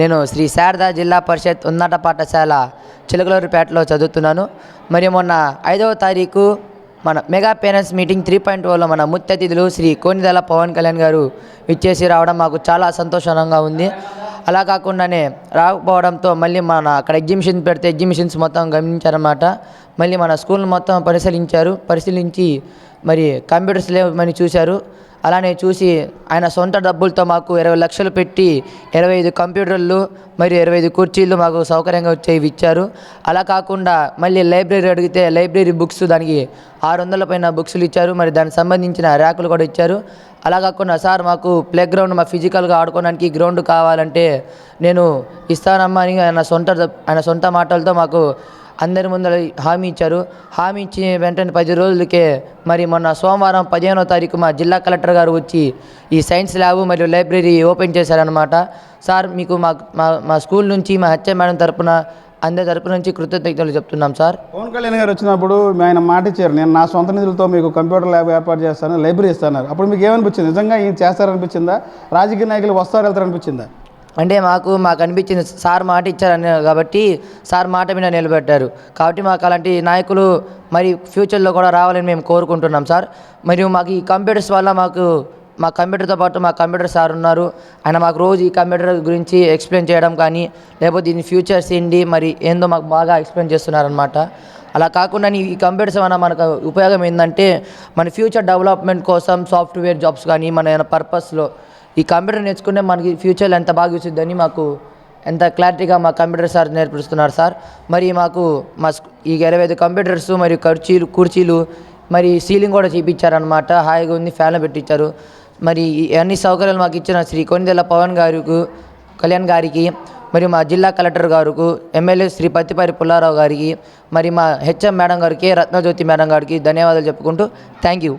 నేను శ్రీ శారదా జిల్లా పరిషత్ ఉన్నత పాఠశాల చిలకలూరిపేటలో చదువుతున్నాను. మరియు మొన్న 5వ తారీఖు మన మెగా పేరెంట్స్ మీటింగ్ 3.0లో మన ముఖ్య అతిథులు శ్రీ కోనిదెల పవన్ కళ్యాణ్ గారు విచ్చేసి రావడం మాకు చాలా సంతోషంగా ఉంది. అలా కాకుండానే రాకపోవడంతో మళ్ళీ మన అక్కడ ఎగ్జిబిషన్ పెడితే ఎగ్జిబిషన్స్ మొత్తం గమనించారన్నమాట. మళ్ళీ మన స్కూల్ మొత్తం పరిశీలించి మరి కంప్యూటర్స్ లేవని చూశారు. అలానే చూసి ఆయన సొంత డబ్బులతో మాకు 20 లక్షలు పెట్టి 25 కంప్యూటర్లు మరియు 25 కుర్చీలు మాకు సౌకర్యంగా వచ్చేవి ఇచ్చారు. అలా కాకుండా మళ్ళీ లైబ్రరీ అడిగితే లైబ్రరీ బుక్స్ దానికి 600 పైన బుక్స్లు ఇచ్చారు. మరి దానికి సంబంధించిన ర్యాకులు కూడా ఇచ్చారు. అలా కాకుండా సార్ మాకు ప్లే గ్రౌండ్ మా ఫిజికల్గా ఆడుకోవడానికి గ్రౌండ్ కావాలంటే నేను ఇస్తానమ్మా అని ఆయన సొంత మాటలతో మాకు అందరి ముందర హామీ ఇచ్చారు. హామీ ఇచ్చి వెంటనే 10 రోజులకే మరి మొన్న సోమవారం 15వ తారీఖు మా జిల్లా కలెక్టర్ గారు వచ్చి ఈ సైన్స్ ల్యాబ్ మరియు లైబ్రరీ ఓపెన్ చేశారనమాట. సార్ మీకు మా స్కూల్ నుంచి మా హెచ్ఎం మేడం తరపున అందరి తరపు నుంచి కృతజ్ఞతలు చెప్తున్నాం సార్. పవన్ కళ్యాణ్ గారు వచ్చినప్పుడు ఆయన మాట ఇచ్చారు, నేను నా సొంత నిధులతో మీకు కంప్యూటర్ ల్యాబ్ ఏర్పాటు చేస్తాను, లైబ్రరీ ఇస్తాను. అప్పుడు మీకు ఏమనిపించింది? నిజంగా ఈయన చేస్తారనిపించిందా? రాజకీయ నాయకులు వెళ్తారనిపించిందా? అంటే మాకు అనిపించింది సార్ మాట ఇచ్చారని కాబట్టి సార్ మాట మీద నిలబెట్టారు కాబట్టి మాకు అలాంటి నాయకులు మరి ఫ్యూచర్లో కూడా రావాలని మేము కోరుకుంటున్నాం సార్. మరియు మాకు ఈ కంప్యూటర్స్ వల్ల మా కంప్యూటర్తో పాటు మా కంప్యూటర్ సార్ ఉన్నారు. ఆయన మాకు రోజు ఈ కంప్యూటర్ గురించి ఎక్స్ప్లెయిన్ చేయడం కానీ లేకపోతే దీని ఫ్యూచర్స్ ఏంటి మరి ఏందో మాకు బాగా ఎక్స్ప్లెయిన్ చేస్తున్నారనమాట. అలా కాకుండా ఈ కంప్యూటర్స్ వల్ల మనకు ఉపయోగం ఏంటంటే మన ఫ్యూచర్ డెవలప్మెంట్ కోసం సాఫ్ట్వేర్ జాబ్స్ కానీ మన పర్పస్లో ఈ కంప్యూటర్ నేర్చుకుంటే మనకి ఫ్యూచర్లో ఎంత బాగా చూసిద్దని మాకు ఎంత క్లారిటీగా మా కంప్యూటర్ సార్ నేర్పిస్తున్నారు సార్. మరి మాకు ఈ 25 కంప్యూటర్స్ మరియు కుర్చీలు మరి సీలింగ్ కూడా చేయించారనమాట. హాయిగా ఉంది, ఫ్యాన్లు పెట్టించారు. మరి అన్ని సౌకర్యాలు మాకు ఇచ్చిన శ్రీ కోనిదెల పవన్ కళ్యాణ్ గారికి మరియు మా జిల్లా కలెక్టర్ గారికి, ఎమ్మెల్యే శ్రీ పత్తిపారి పుల్లారావు గారికి, మరి మా హెచ్ఎం మేడం గారికి, రత్నజ్యోతి మేడం గారికి ధన్యవాదాలు చెప్పుకుంటూ థ్యాంక్ యూ.